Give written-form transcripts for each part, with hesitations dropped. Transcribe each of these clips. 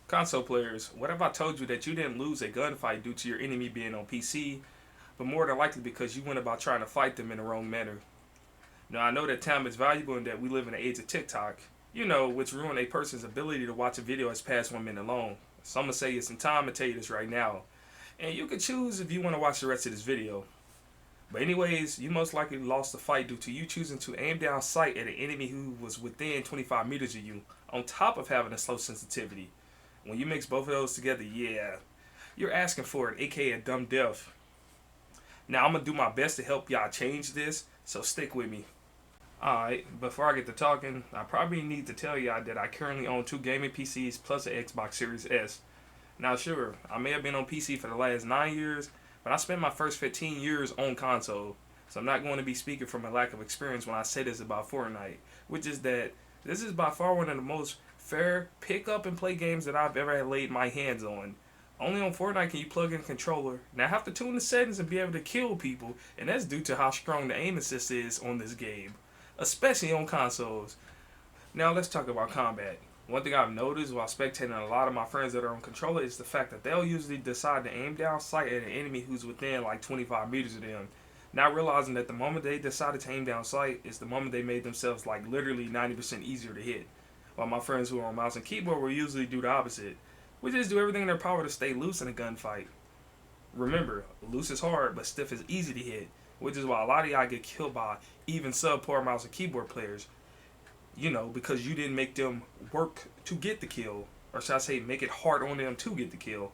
Console players, what if I told you that you didn't lose a gunfight due to your enemy being on PC, but more than likely because you went about trying to fight them in the wrong manner? Now, I know that time is valuable and that we live in the age of TikTok, which ruined a person's ability to watch a video that's past 1 minute long. So I'm going to say it's in time to tell you this right now. And you can choose if you want to watch the rest of this video. But anyways, you most likely lost the fight due to you choosing to aim down sight at an enemy who was within 25 meters of you, on top of having a slow sensitivity. When you mix both of those together, yeah, you're asking for it, aka a dumb death. Now I'm gonna do my best to help y'all change this, so stick with me. Alright, before I get to talking, I probably need to tell y'all that I currently own two gaming PCs plus an Xbox Series S. Now sure, I may have been on PC for the last 9 years, but I spent my first 15 years on console. So I'm not going to be speaking from a lack of experience when I say this about Fortnite, which is that this is by far one of the most fair pick up and play games that I've ever laid my hands on. Only on Fortnite can you plug in a controller. Now I have to tune the settings and be able to kill people, and that's due to how strong the aim assist is on this game, especially on consoles. Now let's talk about combat. One thing I've noticed while spectating a lot of my friends that are on controller is the fact that they'll usually decide to aim down sight at an enemy who's within like 25 meters of them. Not realizing that the moment they decided to aim down sight is the moment they made themselves like literally 90% easier to hit. While my friends who are on mouse and keyboard will usually do the opposite, which is do everything in their power to stay loose in a gunfight. Remember, loose is hard, but stiff is easy to hit, which is why a lot of y'all get killed by even subpar mouse and keyboard players. Because you didn't make them work to get the kill, or should I say, make it hard on them to get the kill.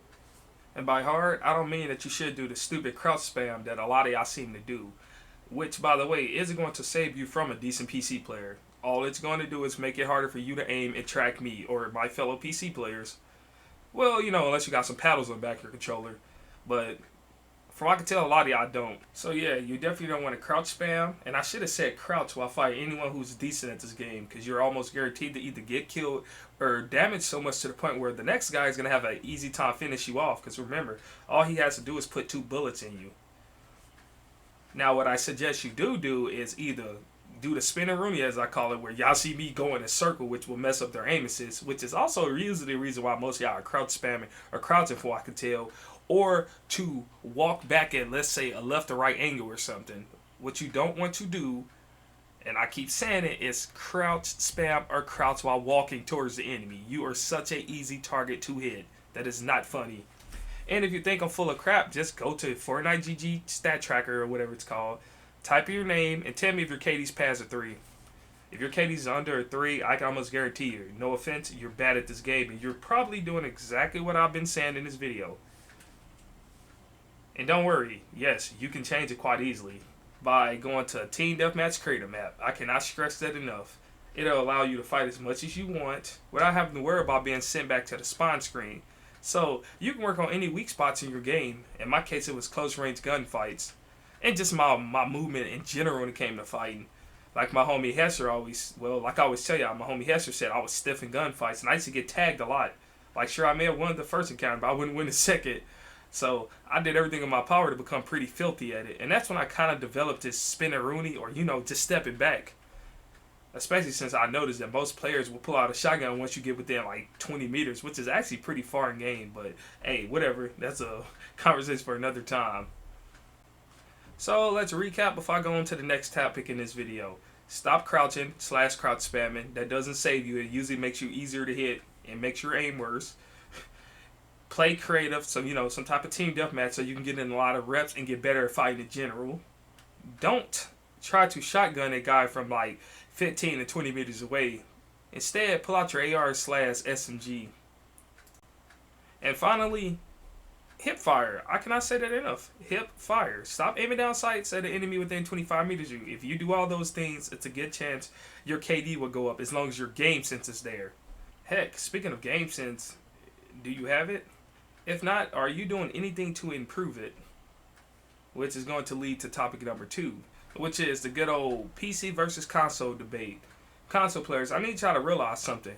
And by hard, I don't mean that you should do the stupid crouch spam that a lot of y'all seem to do, which, by the way, isn't going to save you from a decent PC player. All it's going to do is make it harder for you to aim and track me or my fellow PC players. Well, unless you got some paddles on the back of your controller. But from what I can tell, a lot of y'all don't. So yeah, you definitely don't want to crouch spam. And I should have said crouch while fighting anyone who's decent at this game, because you're almost guaranteed to either get killed or damaged so much to the point where the next guy is going to have an easy time finish you off. Because remember, all he has to do is put 2 bullets in you. Now what I suggest you do is either do the spinning Rooney, as I call it, where y'all see me go in a circle, which will mess up their aim assist, which is also usually the reason why most of y'all are crouch spamming or crouching, for what I can tell, or to walk back at, let's say, a left or right angle or something. What you don't want to do, and I keep saying it, is crouch spam or crouch while walking towards the enemy. You are such a easy target to hit. That is not funny. And if you think I'm full of crap, just go to Fortnite GG stat tracker or whatever it's called. Type in your name and tell me if your KD's past a 3. If your KD's under a 3, I can almost guarantee you, no offense, you're bad at this game, and you're probably doing exactly what I've been saying in this video. And don't worry, yes, you can change it quite easily by going to Team Deathmatch Creator Map. I cannot stress that enough. It'll allow you to fight as much as you want without having to worry about being sent back to the spawn screen. So you can work on any weak spots in your game. In my case, it was close range gunfights. And just my movement in general when it came to fighting. Like my homie Hesser like I always tell y'all, my homie Hesser said I was stiff in gunfights, and I used to get tagged a lot. Like, sure, I may have won the first encounter, but I wouldn't win the second. So I did everything in my power to become pretty filthy at it. And that's when I kind of developed this spinning Rooney, or, just stepping back. Especially since I noticed that most players will pull out a shotgun once you get within like 20 meters, which is actually pretty far in game. But hey, whatever. That's a conversation for another time. So let's recap before I go on to the next topic in this video. Stop crouching / crouch spamming. That doesn't save you. It usually makes you easier to hit and makes your aim worse. Play creative, so some type of team deathmatch so you can get in a lot of reps and get better at fighting in general. Don't try to shotgun a guy from like 15 to 20 meters away. Instead, pull out your AR / SMG. And finally, hip fire. I cannot say that enough. Hip fire. Stop aiming down sights at an enemy within 25 meters of you. If you do all those things, it's a good chance your KD will go up as long as your game sense is there. Heck, speaking of game sense, do you have it? If not, are you doing anything to improve it? Which is going to lead to topic number 2, which is the good old PC versus console debate. Console players, I need y'all to realize something.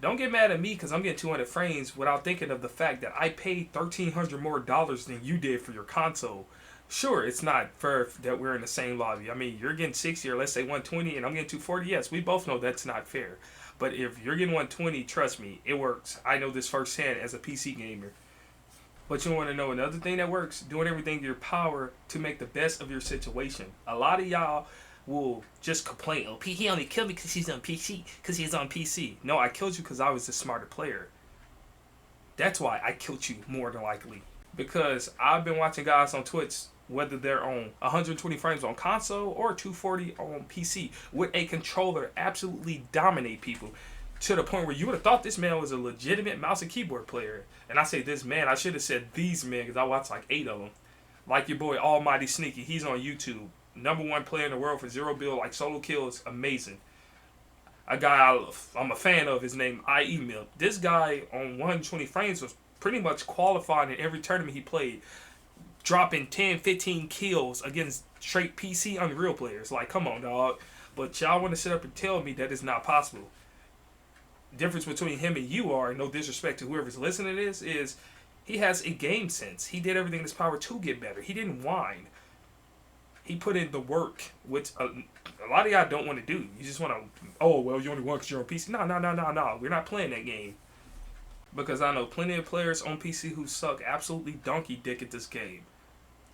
Don't get mad at me because I'm getting 200 frames without thinking of the fact that I paid $1,300 more than you did for your console. Sure, it's not fair that we're in the same lobby. I mean, you're getting 60 or let's say 120 and I'm getting 240. Yes, we both know that's not fair. But if you're getting 120, trust me, it works. I know this firsthand as a PC gamer. But you want to know another thing that works? Doing everything in your power to make the best of your situation. A lot of y'all will just complain, oh, he only killed me because he's on PC, because he's on PC. No, I killed you because I was the smarter player. That's why I killed you more than likely. Because I've been watching guys on Twitch, whether they're on 120 frames on console or 240 on PC, with a controller absolutely dominate people to the point where you would have thought this man was a legitimate mouse and keyboard player. And I say this man, I should have said these men because I watched like 8 of them. Like your boy Almighty Sneaky, he's on YouTube. #1 player in the world for 0 build, like solo kills, amazing. A guy I'm a fan of, his name IE Milk. This guy on 120 frames was pretty much qualified in every tournament he played, dropping 10, 15 kills against straight PC Unreal players. Like, come on, dog. But y'all want to sit up and tell me that is not possible. The difference between him and you are, no disrespect to whoever's listening to this, is he has a game sense. He did everything in his power to get better. He didn't whine. He put in the work, which a lot of y'all don't want to do. You just want to, oh, well, you only won because you're on PC. No. We're not playing that game. Because I know plenty of players on PC who suck absolutely donkey dick at this game.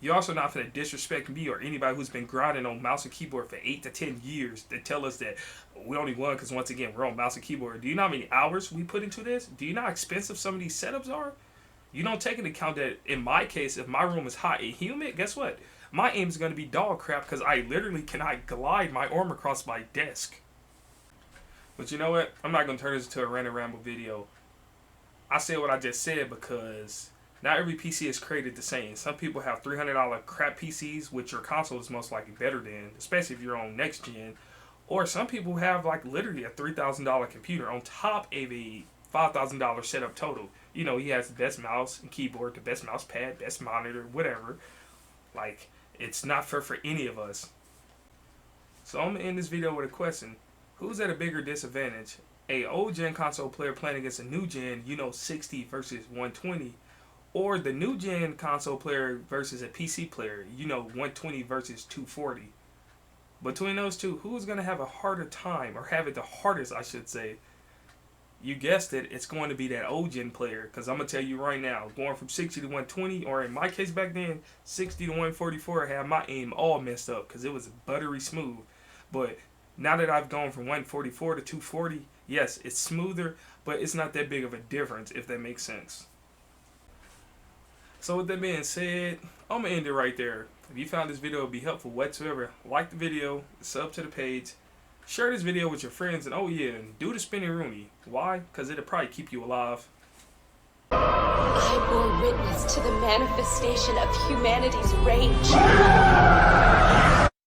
You're also not going to disrespect me or anybody who's been grinding on mouse and keyboard for 8 to 10 years to tell us that we only won because, once again, we're on mouse and keyboard. Do you know how many hours we put into this? Do you know how expensive some of these setups are? You don't take into account that, in my case, if my room is hot and humid, guess what? My aim is going to be dog crap because I literally cannot glide my arm across my desk. But you know what? I'm not going to turn this into a random ramble video. I said what I just said because not every PC is created the same. Some people have $300 crap PCs, which your console is most likely better than, especially if you're on next gen. Or some people have like literally a $3,000 computer on top of a $5,000 setup total. You know, he has the best mouse and keyboard, the best mouse pad, best monitor, whatever. Like, it's not fair for any of us. So I'm going to end this video with a question. Who's at a bigger disadvantage? A old gen console player playing against a new gen, 60 versus 120. Or the new gen console player versus a PC player, 120 versus 240. Between those two, who's going to have a harder time, or have it the hardest, I should say? You guessed it, it's going to be that old gen player. Because I'm going to tell you right now, going from 60 to 120, or in my case back then, 60 to 144, I had my aim all messed up because it was buttery smooth. But now that I've gone from 144 to 240, yes, it's smoother, but it's not that big of a difference, if that makes sense. So with that being said, I'm going to end it right there. If you found this video to be helpful whatsoever, like the video, sub to the page, share this video with your friends, and oh yeah, and do the spinning Rooney. Why? Because it'll probably keep you alive. I bore witness to the manifestation of humanity's rage.